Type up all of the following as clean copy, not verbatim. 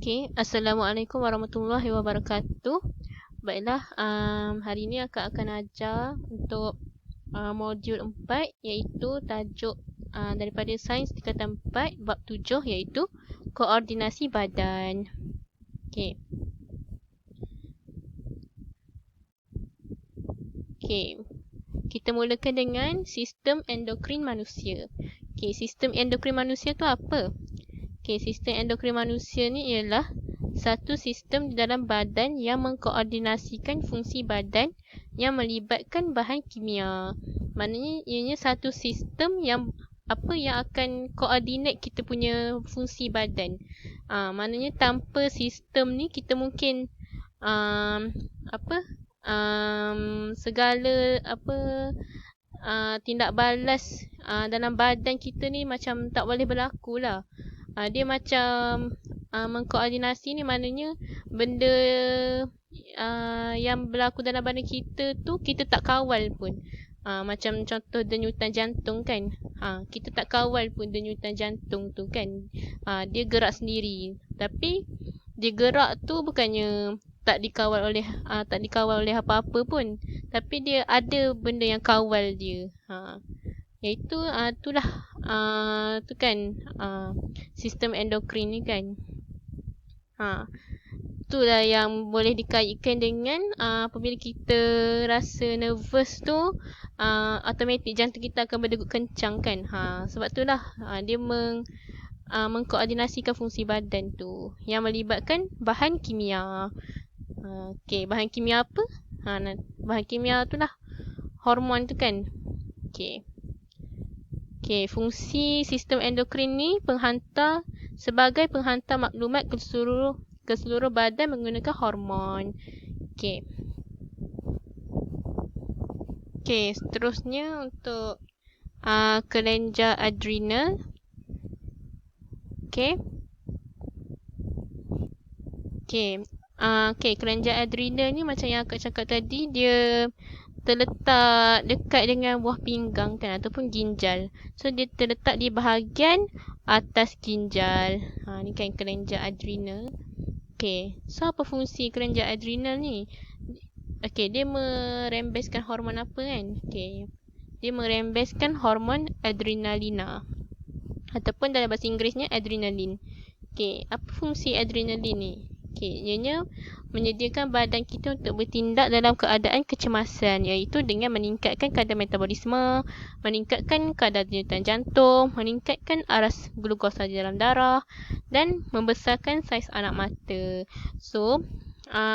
Okay, Assalamualaikum warahmatullahi wabarakatuh. Baiklah, hari ini akak akan ajar untuk modul 4 iaitu tajuk daripada Sains Tingkatan 4 bab 7 iaitu koordinasi badan. Okay. Okay. Kita mulakan dengan sistem endokrin manusia. Okay, sistem endokrin manusia tu apa? Okay, sistem endokrin manusia ni ialah satu sistem di dalam badan yang mengkoordinasikan fungsi badan yang melibatkan bahan kimia. Maknanya ianya satu sistem yang akan koordinate kita punya fungsi badan. Maknanya tanpa sistem ni kita mungkin segala tindak balas dalam badan kita ni macam tak boleh berlaku lah. Dia macam mengkoordinasi ni maknanya benda yang berlaku dalam badan kita tu kita tak kawal pun. Macam contoh denyutan jantung kan. Kita tak kawal pun denyutan jantung tu kan. Dia gerak sendiri. Tapi dia gerak tu bukannya tak dikawal oleh apa-apa pun. Tapi dia ada benda yang kawal dia. Iaitu itulah tu kan sistem endokrin ni kan. Itulah yang boleh dikaitkan dengan apabila kita rasa nervous tu automatik jantung kita akan berdegup kencang kan. Sebab itulah dia mengkoordinasikan fungsi badan tu yang melibatkan bahan kimia. Okey, bahan kimia apa? Bahan kimia tu lah hormon tu kan. Okey, fungsi sistem endokrin ni sebagai penghantar maklumat ke seluruh badan menggunakan hormon. Okey, seterusnya untuk kelenjar adrenal. Kelenjar adrenal ni macam yang akak cakap tadi, dia terletak dekat dengan buah pinggang kan ataupun ginjal. So dia terletak di bahagian atas ginjal. Ni kan kelenjar adrenal. So apa fungsi kelenjar adrenal ni? Dia merembeskan hormon apa kan? Dia merembeskan hormon adrenalina ataupun dalam bahasa Inggerisnya adrenalin. Apa fungsi adrenalin ni? Ianya menyediakan badan kita untuk bertindak dalam keadaan kecemasan, iaitu dengan meningkatkan kadar metabolisme, meningkatkan kadar denyutan jantung, meningkatkan aras glukosa di dalam darah dan membesarkan saiz anak mata. So,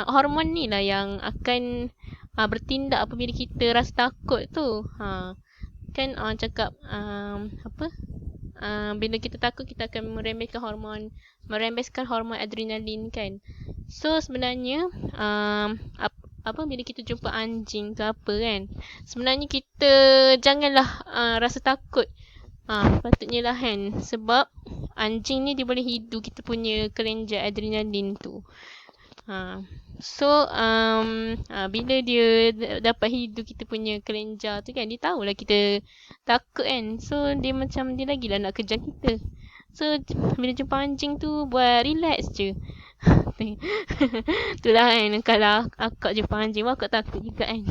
hormon ni lah yang akan bertindak apabila kita rasa takut tu. Kan orang cakap bila kita takut kita akan merembeskan hormon adrenalin kan. So sebenarnya bila kita jumpa anjing ke apa kan, sebenarnya kita janganlah rasa takut. Patutnya lah kan, sebab anjing ni dia boleh hidu kita punya kelenjar adrenalin tu. So bila dia dapat hidu kita punya kelenjar tu kan, dia tahulah kita takut kan. So dia macam dia lagilah nak kejar kita. So bila jumpa anjing tu buat relax je. Itulah kan, kalau akak jumpa anjing pun akak takut juga kan.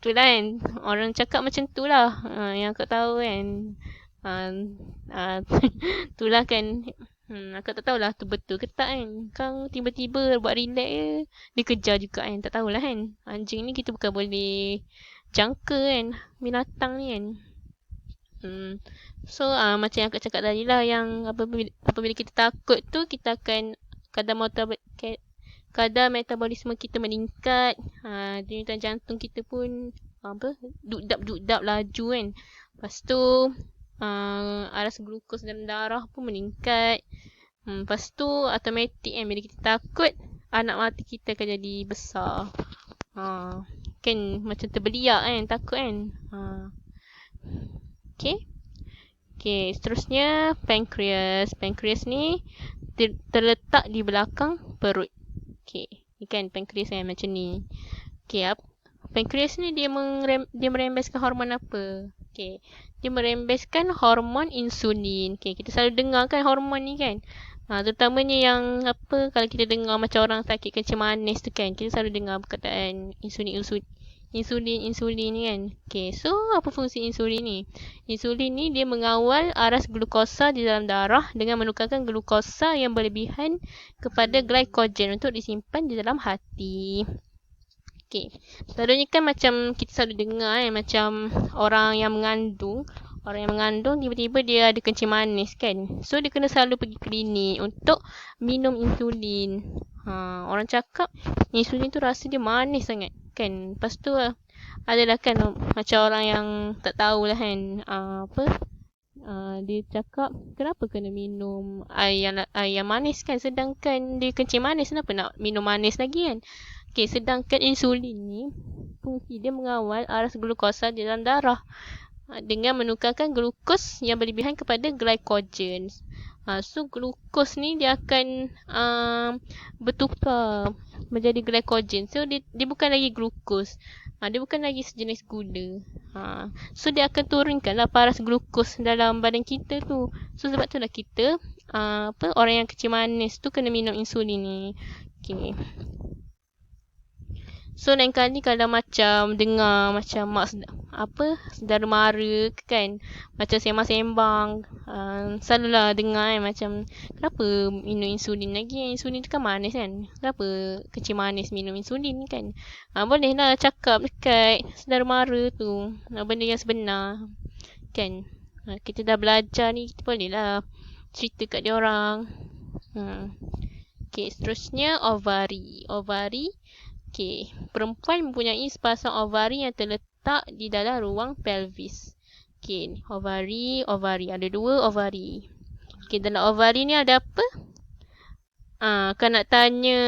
Itulah kan, orang cakap macam tu lah, yang akak tahu kan. Itulah kan. Akak tak tahulah tu betul ke tak kan. Kau tiba-tiba buat relax je, dia kejar juga kan. Tak tahulah kan. Anjing ni kita bukan boleh jangka kan, binatang ni kan. So macam yang akak cakap tadi lah, yang apabila kita takut tu, kita akan kadar metabolisme kita meningkat, denyutan jantung kita pun duk-dap laju kan. Lepas tu aras glukos dalam darah pun meningkat. Lepas tu automatik kan, bila kita takut, anak mata kita akan jadi besar. Kan macam terbeliak kan, takut kan. Seterusnya pankreas. Pankreas ni terletak di belakang perut. Ni kan pankreas kan macam ni. Pankreas ni dia merembeskan hormon apa? Dia merembeskan hormon insulin. Kita selalu dengar kan hormon ni kan. Terutamanya yang kalau kita dengar macam orang sakit kencing manis tu kan, kita selalu dengar perkataan insulin ni kan. Okay, so apa fungsi insulin ni? Insulin ni dia mengawal aras glukosa di dalam darah dengan menukarkan glukosa yang berlebihan kepada glycogen untuk disimpan di dalam hati. Okay. Selalunya kan macam kita selalu dengar macam orang yang mengandung tiba-tiba dia ada kencing manis kan. So dia kena selalu pergi klinik untuk minum insulin. Orang cakap insulin tu rasa dia manis sangat kan. Lepas tu adalah kan macam orang yang tak tahulah kan dia cakap kenapa kena minum air yang manis kan, sedangkan dia kencing manis, kenapa nak minum manis lagi kan. Okay, sedangkan insulin ni fungsi dia mengawal aras glukosa di dalam darah dengan menukarkan glukos yang berlebihan kepada glycogen. So glukos ni dia akan bertukar menjadi glycogen. So dia bukan lagi glukos. Dia bukan lagi sejenis gula. So dia akan turunkanlah paras glukos dalam badan kita tu. So sebab tu lah kita orang yang kecil manis tu kena minum insulin ni. Okay. So lain kali kalau macam dengar macam mak saudara mara kan, macam sembang-sembang, selalulah dengar kan macam kenapa minum insulin lagi, insulin tu kan manis kan, kenapa kecil manis minum insulin kan. Bolehlah cakap dekat saudara mara tu benda yang sebenar kan. Kita dah belajar ni, kita bolehlah cerita kat dia orang. Okay, seterusnya ovari. Okay, perempuan mempunyai sepasang ovari yang terletak di dalam ruang pelvis. Okay, ovari. Ada 2 ovari. Okay, dalam ovari ni ada apa? Kan nak tanya.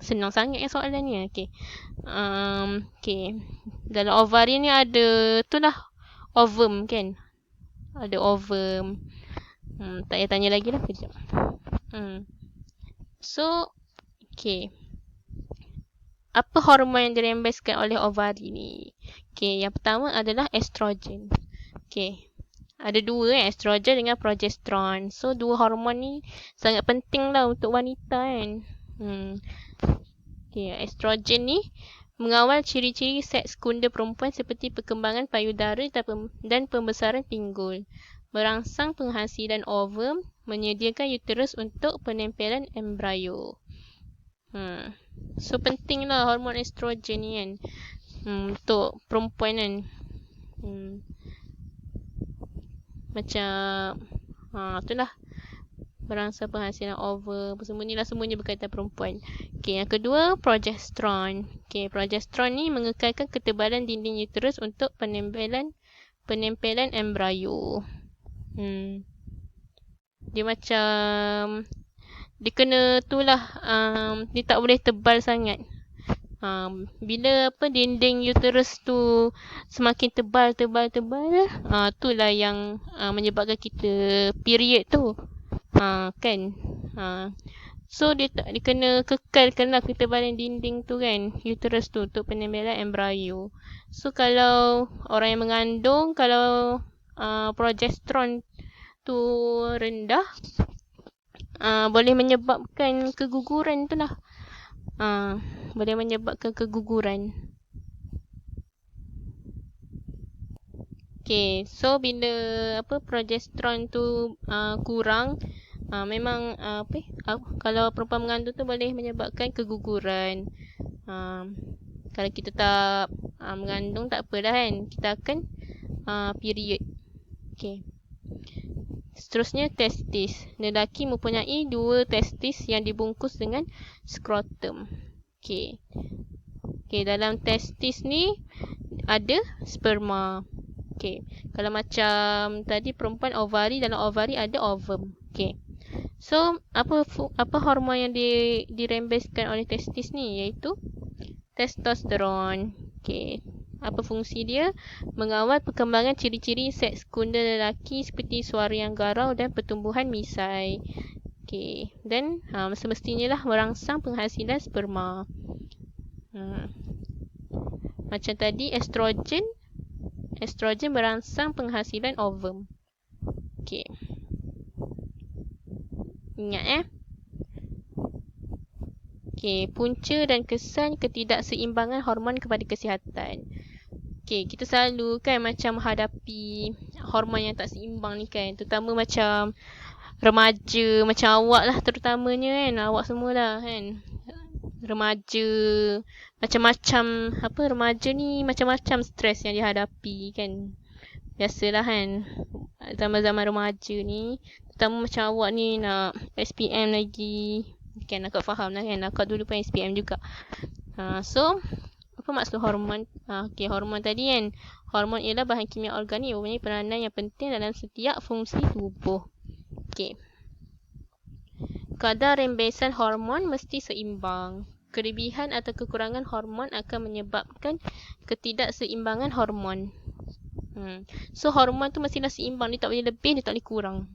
Senang sangat soalan ni. Okay. Okay. Dalam ovari ni ada tu lah ovum kan. Ada ovum. Tak payah tanya lagi lah. Kejap. So, okay. Apa hormon yang dirembeskan oleh ovari ni? Okay, yang pertama adalah estrogen. Okay. Ada 2 estrogen dengan progesteron. So, 2 hormon ni sangat penting lah untuk wanita kan. Okay, estrogen ni mengawal ciri-ciri seks sekundar perempuan seperti perkembangan payudara dan pembesaran pinggul, merangsang penghasilan ovum, menyediakan uterus untuk penempelan embrio. So pentinglah hormon estrogen ni kan untuk perempuan kan. Macam itulah, merangsang penghasilan ovum, semuanya berkaitan perempuan. Okay, yang kedua progesteron. Okay, progesteron ni mengekalkan ketebalan dinding uterus untuk penempelan embrio. Dia macam dia kena dia tak boleh tebal sangat. Bila dinding uterus tu semakin tebal, itulah yang menyebabkan kita period tu. Kan. So dia kena kekalkanlah ketebalan dinding tu kan, uterus tu untuk penempelan embrio. So kalau orang yang mengandung, kalau progesteron tu rendah, boleh menyebabkan keguguran tu lah. Boleh menyebabkan keguguran. Okay, so bila progesteron tu kurang, memang kalau perempuan mengandung tu boleh menyebabkan keguguran. Kalau kita tak mengandung tak apa dah kan, kita akan period. Okay. Seterusnya testis. Lelaki mempunyai 2 testis yang dibungkus dengan skrotum. Okay. Okay, dalam testis ni ada sperma. Okay. Kalau macam tadi perempuan ovari, dalam ovari ada ovum. Okay. So, apa hormon yang dirembeskan oleh testis ni? Iaitu testosteron. Okay. Apa fungsi dia? Mengawal perkembangan ciri-ciri seks sekundar lelaki seperti suara yang garau dan pertumbuhan misai. Okay. Dan semestinya lah merangsang penghasilan sperma. Macam tadi estrogen merangsang penghasilan ovum. Okey. Ingat Okey, punca dan kesan ketidakseimbangan hormon kepada kesihatan. Okey, kita selalu kan macam hadapi hormon yang tak seimbang ni kan. Terutama macam remaja, macam awak lah terutamanya kan. Awak semua lah kan. Remaja, macam-macam, remaja ni macam-macam stres yang dihadapi kan. Biasalah kan, zaman-zaman remaja ni. Terutama macam awak ni nak SPM lagi. Kan akak faham lah kan. Akak dulu pun SPM juga. So, apa maksud hormon? Okey, hormon tadi kan. Hormon ialah bahan kimia organik yang mempunyai peranan yang penting dalam setiap fungsi tubuh. Okey. Kadar rembesan hormon mesti seimbang. Kelebihan atau kekurangan hormon akan menyebabkan ketidakseimbangan hormon. So hormon tu mestilah seimbang. Dia tak boleh lebih, dia tak boleh kurang.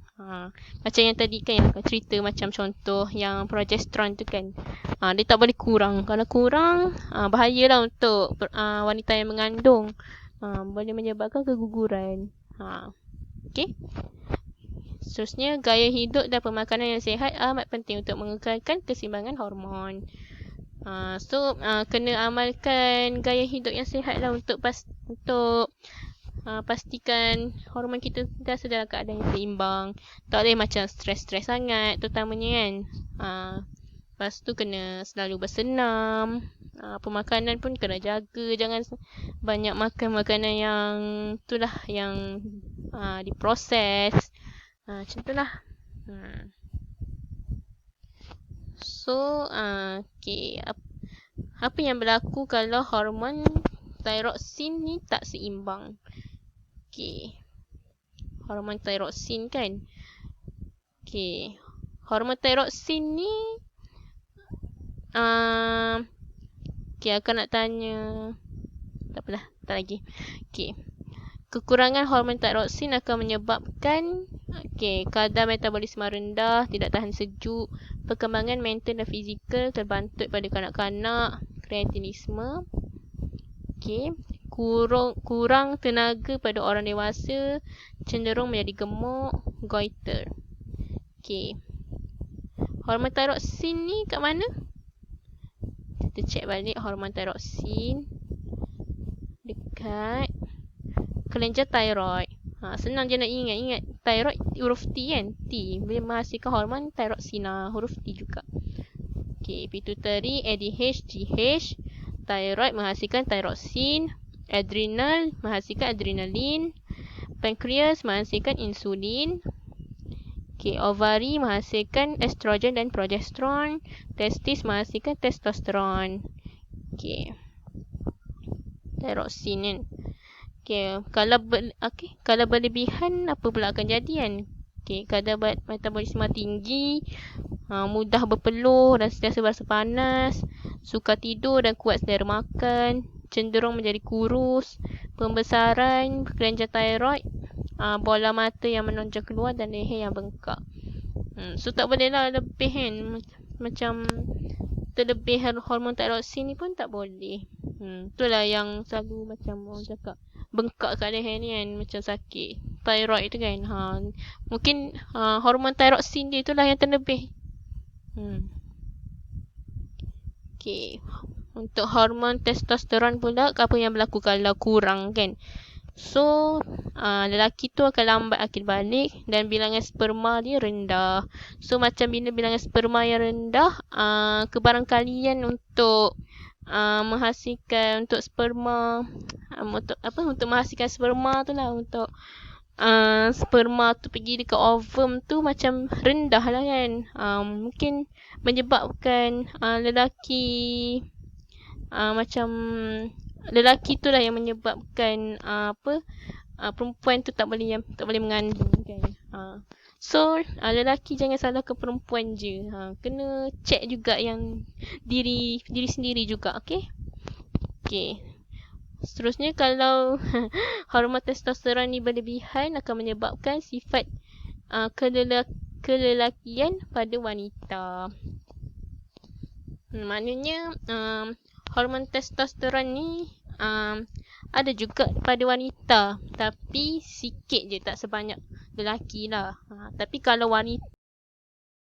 Macam yang tadi kan yang akan cerita macam contoh yang progesteron tu kan. Dia tak boleh kurang. Kalau kurang, bahayalah untuk wanita yang mengandung. Boleh menyebabkan keguguran. Okay. Seterusnya, gaya hidup dan pemakanan yang sihat amat penting untuk mengekalkan keseimbangan hormon. So, kena amalkan gaya hidup yang sihat lah untuk pastikan hormon kita dalam keadaan yang seimbang. Tak boleh macam stres-stres sangat terutamanya kan. Lepas tu kena selalu bersenam. Pemakanan pun kena jaga. Jangan banyak makan makanan yang itulah yang diproses. Macam tu lah. So, okay. Apa yang berlaku kalau hormon thyroxine ni tak seimbang? Okay. Hormon thyroxine kan. Okay. Hormon thyroxine ni okay, aku nak tanya. Tak apalah, tak lagi. Okay. Kekurangan hormon thyroxine akan menyebabkan kadar metabolisme rendah, tidak tahan sejuk, perkembangan mental dan fizikal terbantut pada kanak-kanak, kreatinisme. Kurang tenaga pada orang dewasa, cenderung menjadi gemuk, goiter. Hormon thyroxine ni kat mana? Kita check balik hormon thyroxine dekat kelenjar thyroid. Senang je nak ingat. Thyroid huruf T kan? T. Boleh menghasilkan hormon thyroxina. Huruf T juga. Pituitary, ADH, GH. Thyroid menghasilkan thyroxine. Adrenal menghasilkan adrenalin. Pankreas menghasilkan insulin. Ovari menghasilkan estrogen dan progesteron. Testis menghasilkan testosteron. Thyroxine kan. Kalau berlebihan, apa pula akan jadi kan? Kadar metabolisme tinggi, mudah berpeluh dan sentiasa berasa panas, sukar tidur dan kuat selera makan, cenderung menjadi kurus, pembesaran kelenjar thyroid, bola mata yang menonjol keluar dan leher yang bengkak. So tak boleh lah lebih kan. Macam terlebih hormon thyroxine ni pun tak boleh. Itulah yang selalu macam orang cakap bengkak kat leher ni kan, macam sakit thyroid tu kan. Mungkin hormon thyroxine dia itulah yang terlebih. Untuk hormon testosteron pula, apa yang berlaku kalau kurang kan? So, lelaki tu akan lambat akil balik dan bilangan sperma dia rendah. So, macam bila bilangan sperma yang rendah, kebarangkalian untuk menghasilkan untuk sperma, untuk menghasilkan sperma tu lah, untuk sperma tu pergi dekat ovum tu macam rendah lah kan. Mungkin menyebabkan lelaki macam lelaki tu lah yang menyebabkan perempuan tu tak boleh mengandung kan. So lelaki jangan salahkan perempuan je. Kena check juga yang diri sendiri juga. Seterusnya, kalau hormon testosteron ni berlebihan akan menyebabkan sifat kelelakian pada wanita. Maknanya hormon testosteron ni ada juga pada wanita, tapi sikit je, tak sebanyak lelaki lah. Tapi kalau wanita